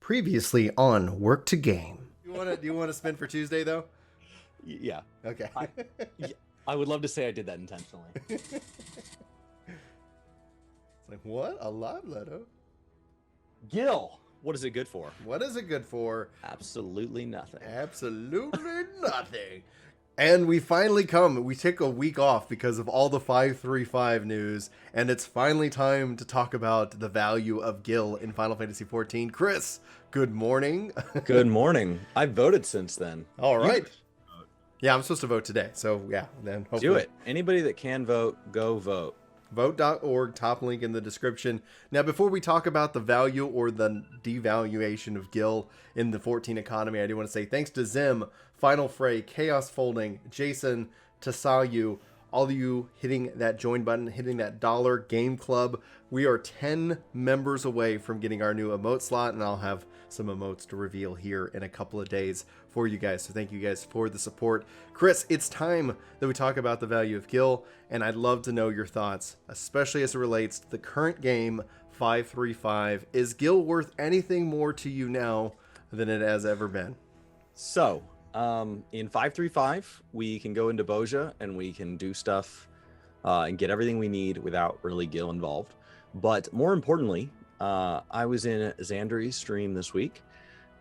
Previously on Work to Game. Do you want to spin for Tuesday though? Yeah. Okay. I would love to say I did that intentionally. It's like, what? A live letter? Gil, what is it good for? What is it good for? Absolutely nothing. Absolutely nothing. And we finally come. We took a week off because of all the 535 news, and it's finally time to talk about the value of Gil in Final Fantasy XIV. Chris, good morning. Good morning. I've voted since then. All right. Yeah, I'm supposed to vote today. So, yeah, then hopefully. Do it. Anybody that can vote, go vote. Vote.org, top link in the description. Now, before we talk about the value or the devaluation of Gil in the 14 economy, I do want to say thanks to Zim, Final Fray, Chaos Folding, Jason, Tasayu, all of you hitting that join button, hitting that dollar game club. We are 10 members away from getting our new emote slot, and I'll have some emotes to reveal here in a couple of days for you guys. So thank you guys for the support. Chris, it's time that we talk about the value of Gil, and I'd love to know your thoughts, especially as it relates to the current game, 535. Is Gil worth anything more to you now than it has ever been? So, in 535, we can go into Boja and we can do stuff and get everything we need without really Gil involved. But more importantly, I was in Xandri's stream this week,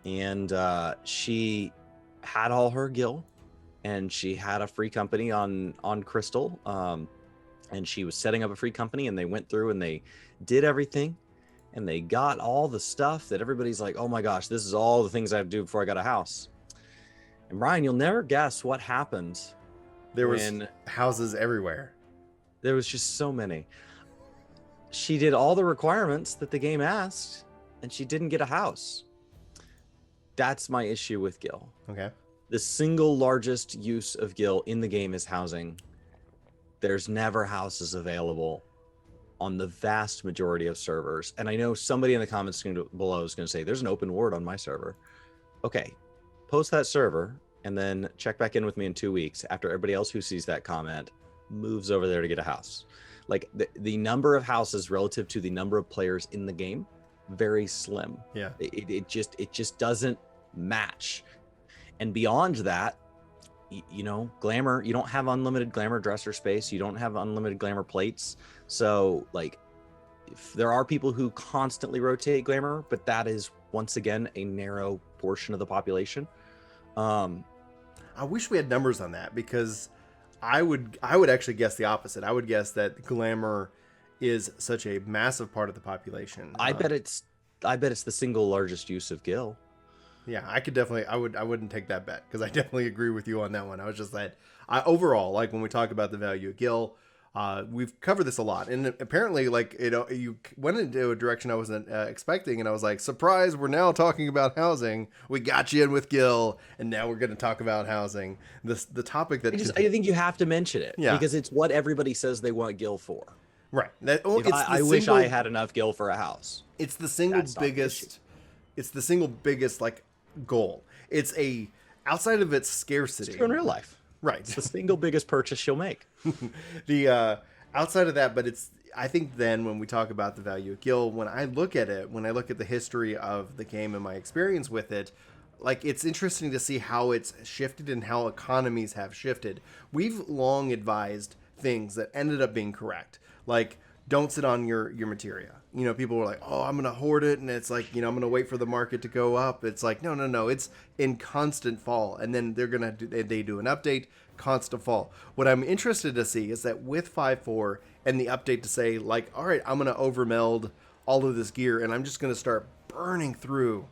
and she had all her Gil, and she had a free company on Crystal, and she was setting up a free company, and they went through and they did everything, and they got all the stuff that everybody's like, oh my gosh, this is all the things I have to do before I got a house. And Brian, you'll never guess what happened. There was houses everywhere. There was just so many. She did all the requirements that the game asked, and she didn't get a house. That's my issue with Gil. Okay. The single largest use of Gil in the game is housing. There's never houses available on the vast majority of servers. And I know somebody in the comments below is going to say, there's an open ward on my server. Okay, post that server and then check back in with me in 2 weeks after everybody else who sees that comment moves over there to get a house. Like the number of houses relative to the number of players in the game, very slim. Yeah. It just doesn't match. And beyond that, you know, glamour, you don't have unlimited glamour dresser space. You don't have unlimited glamour plates. So like, if there are people who constantly rotate glamour, but that is once again a narrow portion of the population. I wish we had numbers on that, because I would actually guess the opposite. I would guess that glamour is such a massive part of the population. I bet it's the single largest use of Gil. Yeah, I wouldn't take that bet, because I definitely agree with you on that one. I was just that overall, like when we talk about the value of Gil, we've covered this a lot, and apparently, like, you went into a direction I wasn't expecting, and I was like, surprise! We're now talking about housing. We got you in with Gil, and now we're going to talk about housing. The topic that I think you have to mention it, yeah, because it's what everybody says they want Gil for. Right. I wish I had enough Gil for a house. It's the single biggest. It's the single biggest like goal. It's outside of its scarcity. It's true in real life. Right. It's the single biggest purchase you'll make. The outside of that, but I think then when we talk about the value of Gil, when I look at the history of the game and my experience with it, like, it's interesting to see how it's shifted and how economies have shifted. We've long advised things that ended up being correct. Like, don't sit on your materia. You know, people were like, oh, I'm going to hoard it. And it's like, you know, I'm going to wait for the market to go up. It's like, no. It's in constant fall. And then they do an update, constant fall. What I'm interested to see is that with 5.4 and the update to say, like, all right, I'm going to overmeld all of this gear, and I'm just going to start burning through.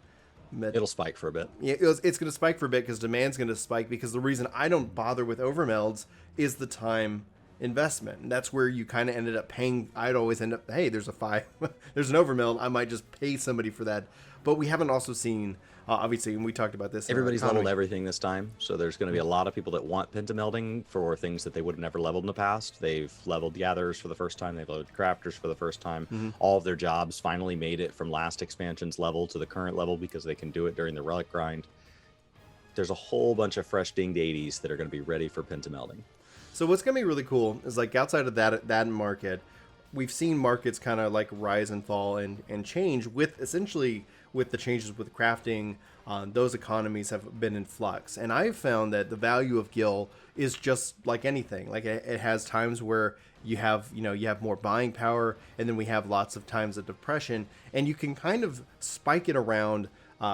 It'll spike for a bit. Yeah, it's going to spike for a bit because demand's going to spike, because the reason I don't bother with overmelds is the time investment, and that's where you kind of ended up paying. I'd always end up, hey, there's an overmeld, I might just pay somebody for that. But we haven't also seen obviously, and we talked about this, everybody's leveled everything this time, so there's going to be a lot of people that want pentamelding for things that they would have never leveled in the past. They've leveled gatherers for the first time, they've leveled crafters for the first time. All of their jobs finally made it from last expansion's level to the current level because they can do it during the relic grind. There's a whole bunch of fresh dinged 80s that are going to be ready for pentamelding. So what's going to be really cool is, like, outside of that market, we've seen markets kind of like rise and fall and change with essentially with the changes with crafting. Those economies have been in flux, and I've found that the value of Gil is just like anything. Like it has times where you have more buying power, and then we have lots of times of depression, and you can kind of spike it around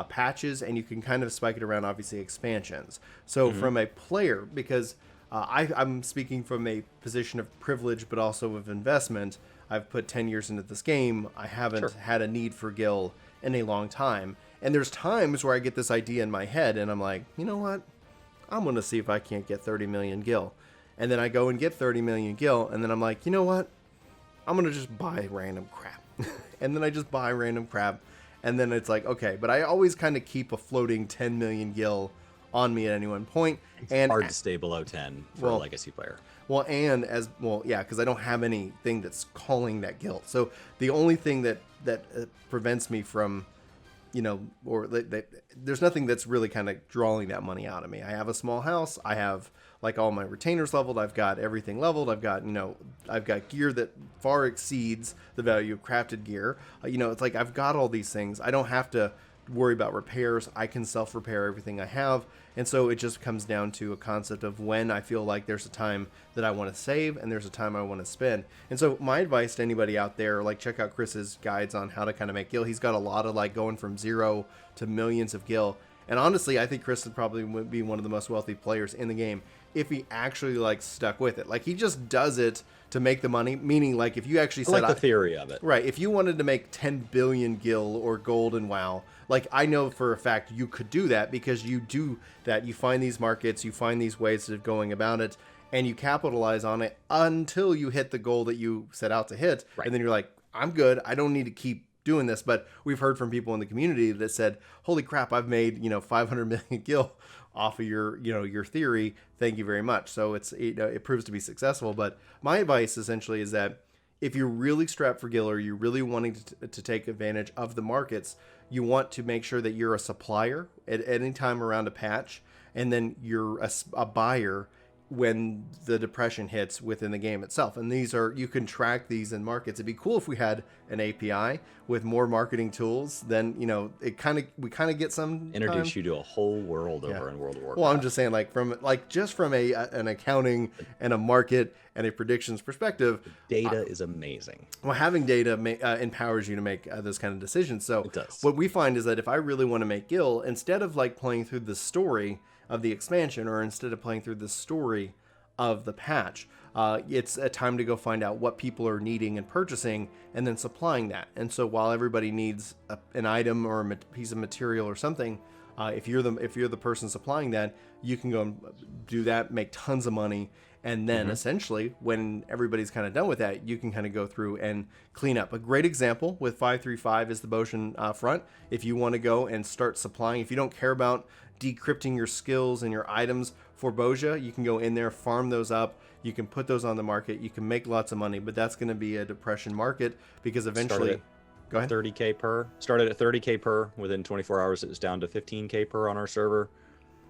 patches, and you can kind of spike it around obviously expansions. So from a player, because I'm speaking from a position of privilege, but also of investment. I've put 10 years into this game. I haven't had a need for Gil in a long time. And there's times where I get this idea in my head and I'm like, you know what? I'm going to see if I can't get 30 million Gil. And then I go and get 30 million Gil. And then I'm like, you know what? I'm going to just buy random crap. And then I just buy random crap. And then it's like, okay. But I always kind of keep a floating 10 million Gil on me at any one point. It's hard to stay below 10 for a legacy player. Well, and because I don't have anything that's calling that Gil. So the only thing that prevents me from, there's nothing that's really kind of drawing that money out of me. I have a small house. I have like all my retainers leveled. I've got everything leveled. I've got gear that far exceeds the value of crafted gear. It's like I've got all these things. I don't have to worry about repairs. I can self-repair everything I have. And so it just comes down to a concept of when I feel like there's a time that I want to save and there's a time I want to spend. And so my advice to anybody out there, like check out Chris's guides on how to kind of make Gil. He's got a lot of like going from 0 to millions of Gil. And honestly, I think Chris would probably be one of the most wealthy players in the game if he actually like stuck with it. Like he just does it to make the money, meaning like if you actually said the theory of it. Right. If you wanted to make 10 billion Gil or gold in WoW, like I know for a fact you could do that because you do that. You find these markets, you find these ways of going about it, and you capitalize on it until you hit the goal that you set out to hit. Right. And then you're like, I'm good. I don't need to keep doing this. But we've heard from people in the community that said, holy crap, I've made 500 million Gil off of your theory. Thank you very much. So it proves to be successful. But my advice essentially is that if you're really strapped for Gil or you're really wanting to take advantage of the markets, you want to make sure that you're a supplier at any time around a patch, and then you're a buyer when the depression hits within the game itself. And you can track these in markets. It'd be cool if we had an API with more marketing tools. Then we kind of get some introduce you to a whole world over in World of Warcraft. Well, I'm just saying, from an accounting and a market and a predictions perspective, data is amazing. Well, having data empowers you to make those kind of decisions. So it does. What we find is that if I really want to make Gil, instead of like playing through the story of the expansion, or instead of playing through the story of the patch, it's a time to go find out what people are needing and purchasing, and then supplying that. And so while everybody needs an item or a piece of material or something, if you're the person supplying that, you can go and do that, make tons of money, and then essentially when everybody's kind of done with that, you can kind of go through and clean up. A great example with 535 is the Boshan front. If you want to go and start supplying, if you don't care about decrypting your skills and your items for Bozja, you can go in there, farm those up. You can put those on the market. You can make lots of money, but that's going to be a depression market because eventually... Go ahead. 30K per. Started at 30K per. Within 24 hours, it was down to 15K per on our server.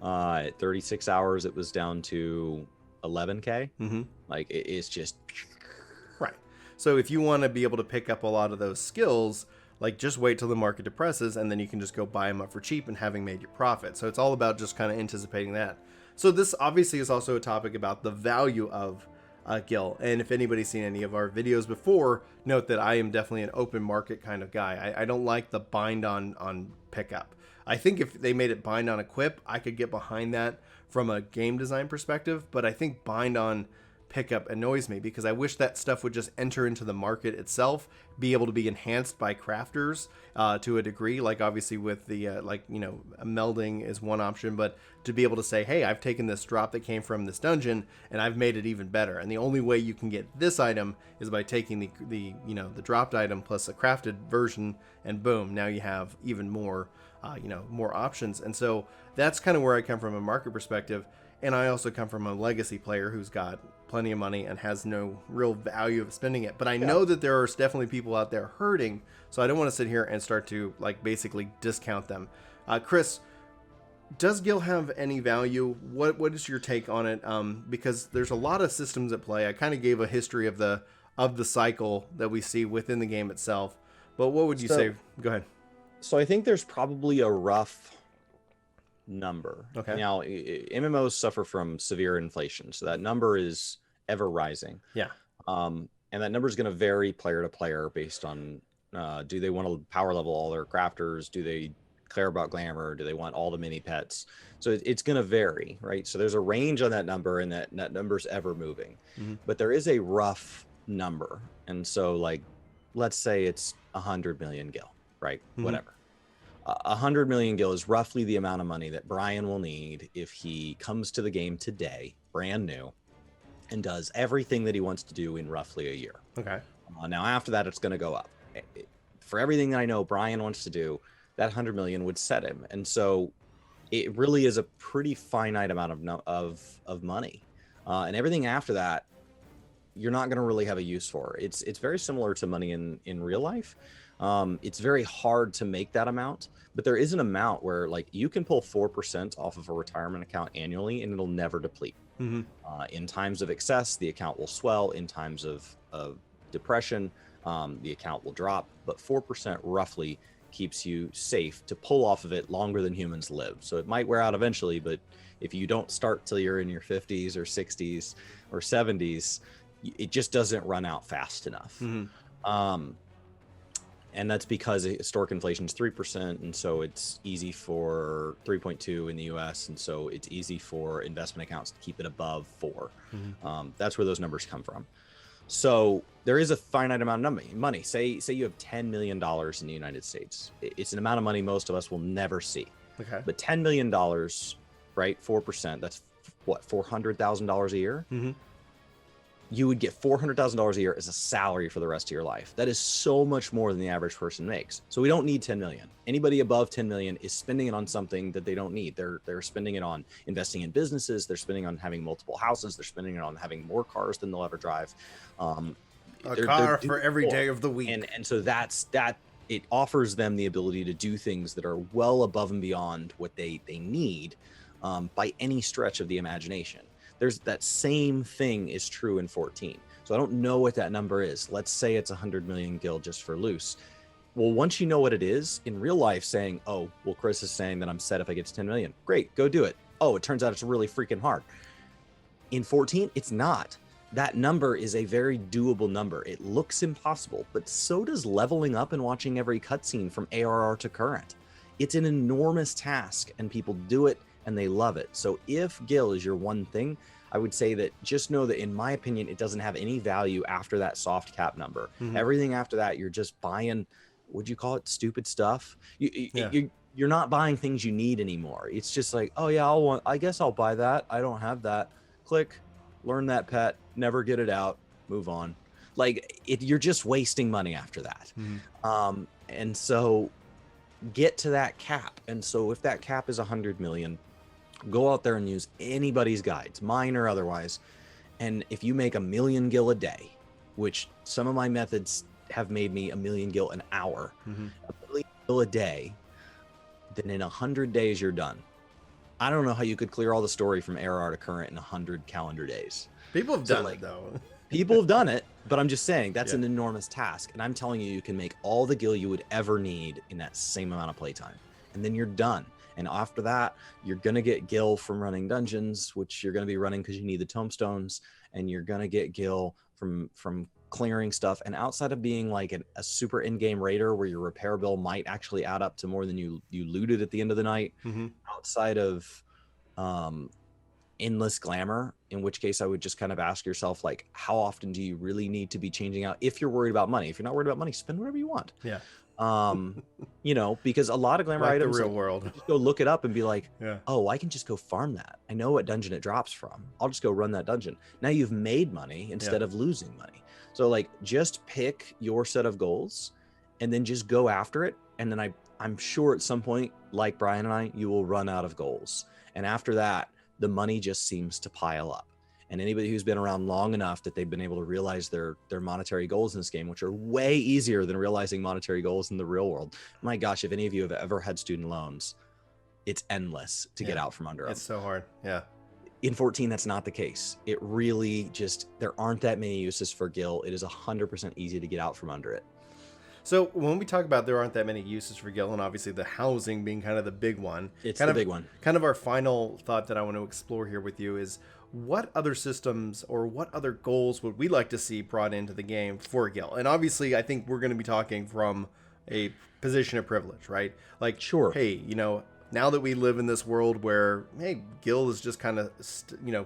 At 36 hours, it was down to 11K. Like, it's just... Right. So if you want to be able to pick up a lot of those skills, like just wait till the market depresses, and then you can just go buy them up for cheap and having made your profit. So it's all about just kind of anticipating that. So this obviously is also a topic about the value of Gil. And if anybody's seen any of our videos before, note that I am definitely an open market kind of guy. I don't like the bind on pickup. I think if they made it bind on equip, I could get behind that from a game design perspective, but I think bind on pickup annoys me because I wish that stuff would just enter into the market itself, be able to be enhanced by crafters to a degree. Like obviously with the melding is one option, but to be able to say, hey, I've taken this drop that came from this dungeon and I've made it even better. And the only way you can get this item is by taking the dropped item plus a crafted version, and boom, now you have even more more options. And so that's kind of where I come from a market perspective. And I also come from a legacy player who's got plenty of money and has no real value of spending it. But I know that there are definitely people out there hurting, so I don't want to sit here and start to basically discount them. Chris, does Gil have any value? What is your take on it? Because there's a lot of systems at play. I kind of gave a history of the of the cycle that we see within the game itself. But what would you say? Go ahead. So I think there's probably a rough number. Okay. Now, MMOs suffer from severe inflation, so that number is ever rising. Yeah. And that number is going to vary player to player based on do they want to power level all their crafters? Do they care about glamour? Do they want all the mini pets? So it's going to vary, right? So there's a range on that number, and that number's ever moving. Mm-hmm. But there is a rough number, and so like, let's say it's 100 million gil, right? Mm-hmm. Whatever. 100 million gil is roughly the amount of money that Brian will need if he comes to the game today, brand new, and does everything that he wants to do in roughly a year. Okay. Now, after that, it's going to go up. For everything that I know Brian wants to do, that 100 million would set him. And so it really is a pretty finite amount of money. And everything after that, you're not going to really have a use for. It's very similar to money in real life. It's very hard to make that amount, but there is an amount where like you can pull 4% off of a retirement account annually and it'll never deplete. Mm-hmm. In times of excess, the account will swell. In times of depression, the account will drop, but 4% roughly keeps you safe to pull off of it longer than humans live. So it might wear out eventually, but if you don't start till you're in your 50s or 60s or 70s, it just doesn't run out fast enough. Mm-hmm. And that's because historic inflation is 3%, and so it's easy for 3.2 in the US, and so it's easy for investment accounts to keep it above 4. Mm-hmm. That's where those numbers come from. So there is a finite amount of money. Say you have $10 million in the United States. It's an amount of money most of us will never see. Okay. But $10 million, right? 4%. That's what, $400,000 a year. Mm-hmm. You would get $400,000 a year as a salary for the rest of your life. That is so much more than the average person makes. So we don't need 10 million. Anybody above 10 million is spending it on something that they don't need. They're spending it on investing in businesses. They're spending on having multiple houses. They're spending it on having more cars than they'll ever drive. A car for every day of the week. And so that it offers them the ability to do things that are well above and beyond what they need by any stretch of the imagination. There's that same thing is true in 14. So I don't know what that number is. Let's say it's 100 million gil just for loose. Well, once you know what it is in real life, saying, oh, well, Chris is saying that I'm set if I get to 10 million. Great, go do it. Oh, it turns out it's really freaking hard. In 14, it's not. That number is a very doable number. It looks impossible, but so does leveling up and watching every cutscene from ARR to current. It's an enormous task, and people do it and they love it. So if Gil is your one thing, I would say that just know that in my opinion, it doesn't have any value after that soft cap number. Mm-hmm. Everything after that, you're just buying, would you call it stupid stuff? You're not buying things you need anymore. It's just like, oh yeah, I guess I'll buy that. I don't have that. Click, learn that pet, never get it out, move on. Like you're just wasting money after that. Mm-hmm. And so get to that cap. And so if that cap is 100 million, go out there and use anybody's guides, mine or otherwise. And if you make 1 million gil a day, which some of my methods have made me 1 million gil an hour, mm-hmm. 1 million gil a day, then in 100 days, you're done. I don't know how you could clear all the story from ARR to current in 100 calendar days. People have done it though. People have done it, but I'm just saying that's an enormous task. And I'm telling you, you can make all the gil you would ever need in that same amount of playtime. And then you're done. And after that, you're going to get gil from running dungeons, which you're going to be running because you need the tomestones. And you're going to get gil from clearing stuff. And outside of being like a super in-game raider where your repair bill might actually add up to more than you looted at the end of the night, mm-hmm. outside of endless glamour, in which case I would just kind of ask yourself, like, how often do you really need to be changing out if you're worried about money? If you're not worried about money, spend whatever you want. Yeah. Because a lot of glamour like items, the real world, just go look it up and be like, oh, I can just go farm that. I know what dungeon it drops from. I'll just go run that dungeon. Now you've made money instead of losing money. So like, just pick your set of goals and then just go after it. And then I'm sure at some point, like Brian and I, you will run out of goals. And after that, the money just seems to pile up. And anybody who's been around long enough that they've been able to realize their monetary goals in this game, which are way easier than realizing monetary goals in the real world. My gosh, if any of you have ever had student loans, it's endless to get out from under them. It's so hard. Yeah. In 14, that's not the case. It really just, there aren't that many uses for Gil. It is 100% easy to get out from under it. So when we talk about there aren't that many uses for Gil, and obviously the housing being kind of the big one, It's kind the of, big one. Kind of our final thought that I want to explore here with you is what other systems or what other goals would we like to see brought into the game for Gil? And obviously, I think we're going to be talking from a position of privilege, right? Like, Sure. Hey, now that we live in this world where, hey, Gil is just kind of,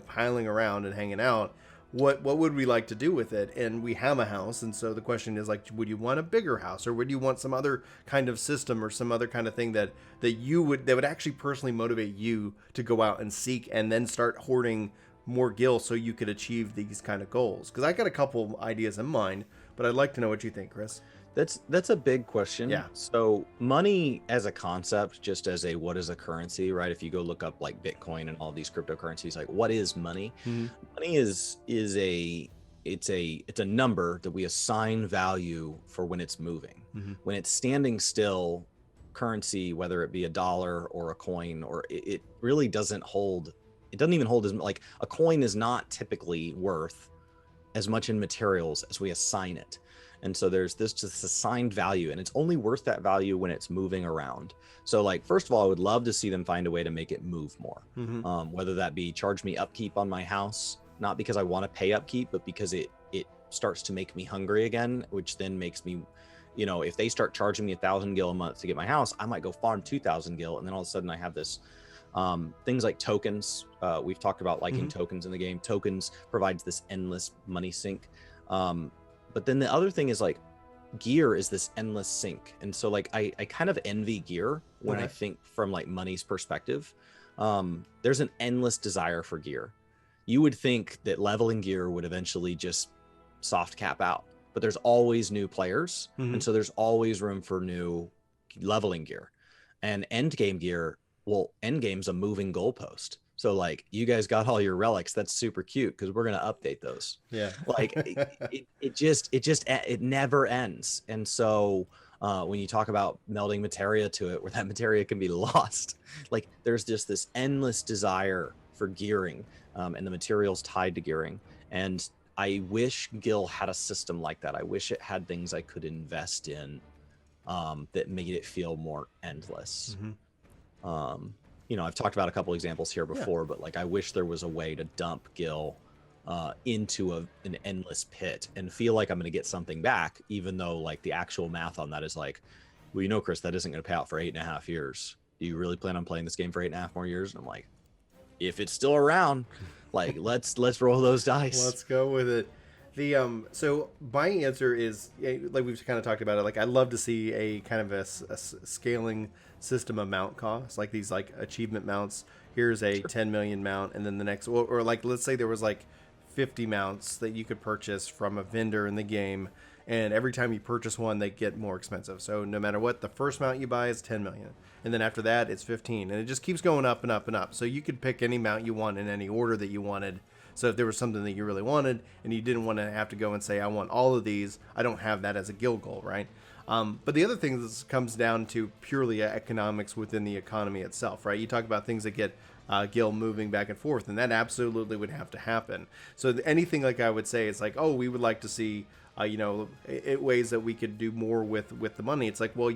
piling around and hanging out, what would we like to do with it? And we have a house, and so the question is, like, would you want a bigger house, or would you want some other kind of system or some other kind of thing that would actually personally motivate you to go out and seek and then start hoarding more Gil so you could achieve these kind of goals? Because I got a couple ideas in mind, but I'd like to know what you think, Chris. That's a big question. Yeah. So money as a concept, just as a what is a currency, right? If you go look up like Bitcoin and all these cryptocurrencies, like what is money? Mm-hmm. Money is a number that we assign value for when it's moving. Mm-hmm. When it's standing still, currency, whether it be a dollar or a coin, or it really doesn't hold. It doesn't even hold as like a coin is not typically worth as much in materials as we assign it. And so there's this just assigned value, and it's only worth that value when it's moving around. So like, first of all, I would love to see them find a way to make it move more. Mm-hmm. Whether that be charge me upkeep on my house, not because I want to pay upkeep, but because it starts to make me hungry again, which then makes me, if they start charging me 1,000 Gil a month to get my house, I might go farm 2,000 Gil. And then all of a sudden I have this, things like tokens. We've talked about liking tokens in the game. Tokens provides this endless money sink. But then the other thing is like gear is this endless sink. And so like I kind of envy gear when I think from like money's perspective. There's an endless desire for gear. You would think that leveling gear would eventually just soft cap out, but there's always new players. And so there's always room for new leveling gear. And end game gear, well, end game's a moving goalpost. So like you guys got all your relics. That's super cute because we're going to update those. Yeah. Like it never ends. And so when you talk about melding materia to it, where that materia can be lost, like there's just this endless desire for gearing and the materials tied to gearing. And I wish Gil had a system like that. I wish it had things I could invest in that made it feel more endless. I've talked about a couple examples here before, but like I wish there was a way to dump Gil into an endless pit and feel like I'm going to get something back, even though like the actual math on that is like, well, Chris, that isn't going to pay out for 8.5 years. Do you really plan on playing this game for 8.5 more years? And I'm like, if it's still around, like let's roll those dice. Let's go with it. So my answer is, like we've kind of talked about it, like I'd love to see a kind of a scaling system of mount costs, like these like achievement mounts. Here's a 10 million mount, and then the next, or like let's say there was like 50 mounts that you could purchase from a vendor in the game, and every time you purchase one, they get more expensive. So no matter what, the first mount you buy is 10 million, and then after that it's 15, and it just keeps going up and up and up. So you could pick any mount you want in any order that you wanted. So if there was something that you really wanted and you didn't want to have to go and say, I want all of these, I don't have that as a guild goal, right? But the other thing that comes down to purely economics within the economy itself, right? You talk about things that get guild moving back and forth, and that absolutely would have to happen. So anything like I would say is like, oh, we would like to see, ways that we could do more with the money. It's like, well,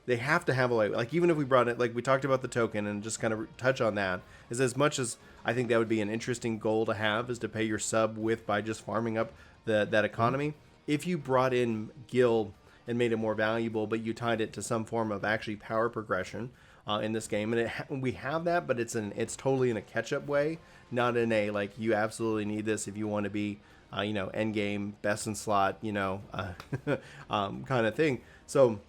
they have to have a way. Like even if we brought it, like we talked about the token and just kind of touch on that, is as much as I think that would be an interesting goal to have is to pay your sub by just farming up that economy. If you brought in guild and made it more valuable, but you tied it to some form of actually power progression in this game, and we have that, but it's totally in a catch-up way, not in a like you absolutely need this if you want to be end game best in slot kind of thing. So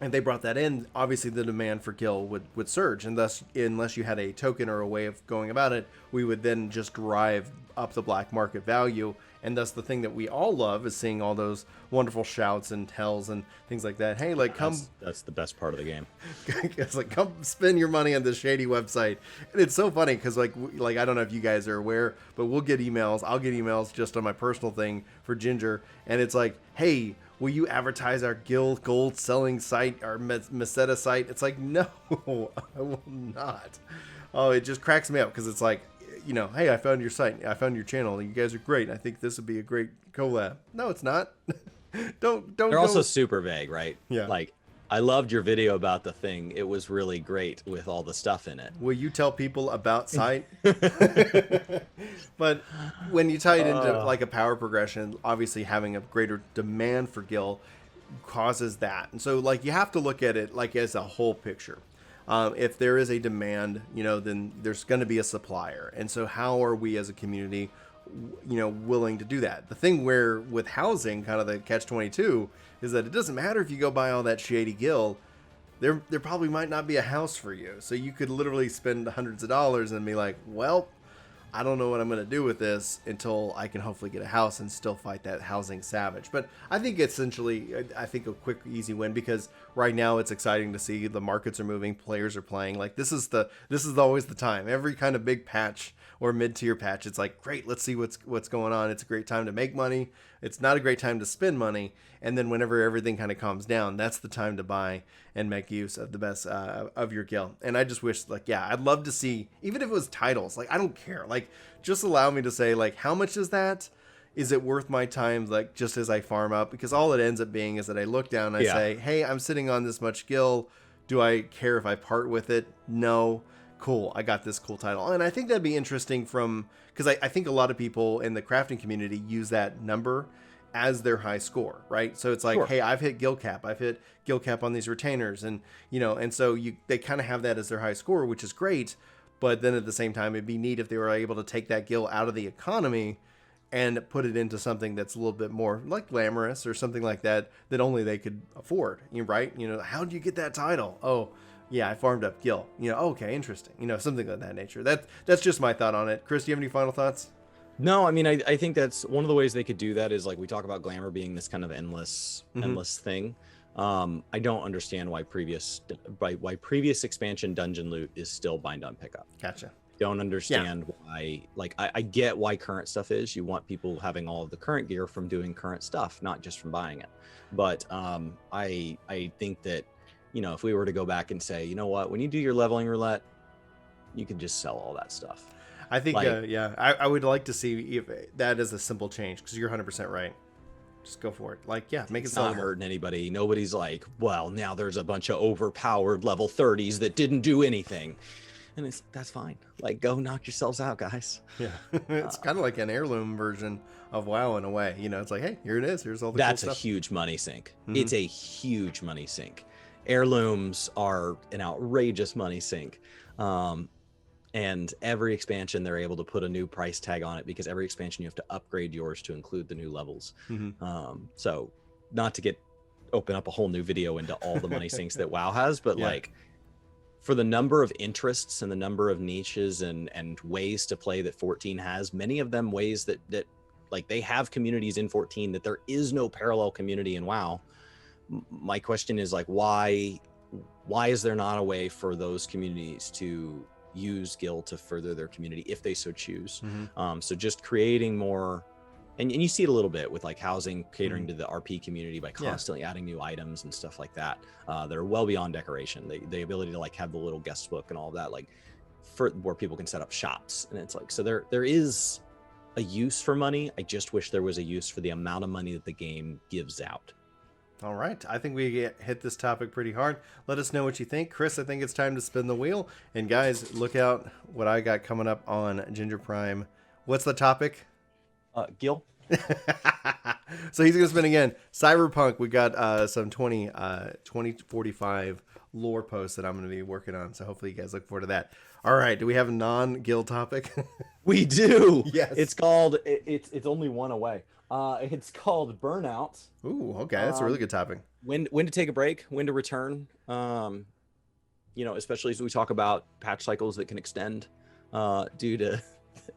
if they brought that in, obviously the demand for Gil would surge, and thus unless you had a token or a way of going about it, we would then just drive up the black market value. And thus the thing that we all love is seeing all those wonderful shouts and tells and things like that. Hey, like that's the best part of the game. It's like, come spend your money on this shady website. And it's so funny because like I don't know if you guys are aware, but we'll get emails. I'll get emails just on my personal thing for Ginger, and it's like, hey, will you advertise our guild gold selling site, our Meseta site? It's like, no, I will not. Oh, it just cracks me up because it's like, you know, hey, I found your site, I found your channel, you guys are great, I think this would be a great collab. No, it's not. don't They're go. also super vague, right? Yeah. Like, I loved your video about the thing. It was really great with all the stuff in it. Will you tell people about site? But when you tie it into like a power progression, obviously having a greater demand for Gil causes that. And so like you have to look at it like as a whole picture. If there is a demand, you know, then there's going to be a supplier. And so how are we as a community, you know, willing to do that? The thing where with housing, kind of the catch-22, is that it doesn't matter if you go buy all that shady Gil, there probably might not be a house for you. So you could literally spend hundreds of dollars and be like, well, I don't know what I'm going to do with this until I can hopefully get a house and still fight that housing savage. But I think essentially, I think a quick, easy win, because right now it's exciting to see the markets are moving, players are playing. Like this is always the time. Every kind of big patch or mid-tier patch, it's like, great, let's see what's going on. It's a great time to make money. It's not a great time to spend money. And then whenever everything kind of calms down, that's the time to buy and make use of the best of your Gil. And I just wish, like, yeah, I'd love to see, even if it was titles, like, I don't care. Like, just allow me to say, like, how much is that? Is it worth my time, like, just as I farm up? Because all it ends up being is that I look down and I say, hey, I'm sitting on this much Gil. Do I care if I part with it? No. Cool, I got this cool title. And I think that'd be interesting because I think a lot of people in the crafting community use that number as their high score, right? So it's like, sure, hey, I've hit Gil cap on these retainers, and you know, and so they kind of have that as their high score, which is great. But then at the same time, it'd be neat if they were able to take that Gil out of the economy and put it into something that's a little bit more like glamorous or something like that only they could afford, right? You know, how do you get that title? Oh, yeah, I farmed up Gil. You know, okay, interesting. You know, something of that nature. That's just my thought on it. Chris, do you have any final thoughts? No, I mean, I think that's one of the ways they could do that is like we talk about glamour being this kind of endless thing. I don't understand why previous expansion dungeon loot is still bind on pickup. Gotcha. Don't understand why. Like, I get why current stuff is. You want people having all of the current gear from doing current stuff, not just from buying it. But I think that, you know, if we were to go back and say, you know what, when you do your leveling roulette, you can just sell all that stuff. I think, I would like to see if that is a simple change, because you're 100% right. Just go for it. Like, yeah, make it not hurting anybody. Nobody's like, well, now there's a bunch of overpowered level 30s that didn't do anything. And that's fine. Like, go knock yourselves out, guys. Yeah. It's kind of like an heirloom version of WoW in a way. You know, it's like, hey, here it is. Here's all the cool stuff. That's a huge money sink. It's a huge money sink. Heirlooms are an outrageous money sink. And every expansion, they're able to put a new price tag on it, because every expansion you have to upgrade yours to include the new levels. So not to open up a whole new video into all the money sinks that WoW has, but like for the number of interests and the number of niches and ways to play that 14 has, many of them ways that like they have communities in 14 that there is no parallel community in WoW. My question is like, why is there not a way for those communities to use Gil to further their community if they so choose? So just creating more, and you see it a little bit with like housing, catering to the RP community by constantly adding new items and stuff like that that are well beyond decoration. The ability to like have the little guest book and all of that, like for where people can set up shops. And it's like, so there is a use for money. I just wish there was a use for the amount of money that the game gives out. All right. I think we hit this topic pretty hard. Let us know what you think. Chris, I think it's time to spin the wheel. And guys, look out what I got coming up on Ginger Prime. What's the topic? Gil. So he's going to spin again. Cyberpunk. We got some 2045 lore posts that I'm going to be working on. So hopefully you guys look forward to that. All right. Do we have a non-Gil topic? We do. Yes. It's called, it's only one away. It's called Burnout. Ooh, okay. That's a really good topic. When to take a break, when to return. You know, especially as we talk about patch cycles that can extend due to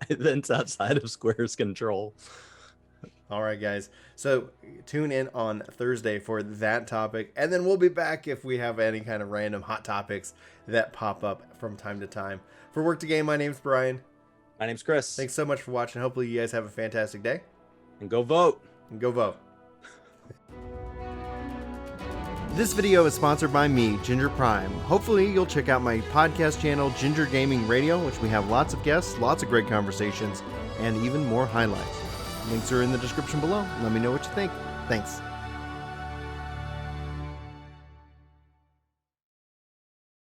events outside of Square's control. All right, guys. So tune in on Thursday for that topic. And then we'll be back if we have any kind of random hot topics that pop up from time to time. For Work to Game, my name's Brian. My name's Chris. Thanks so much for watching. Hopefully you guys have a fantastic day. And go vote. And go vote. This video is sponsored by me, Ginger Prime. Hopefully you'll check out my podcast channel, Ginger Gaming Radio, which we have lots of guests, lots of great conversations, and even more highlights. Links are in the description below. Let me know what you think. Thanks.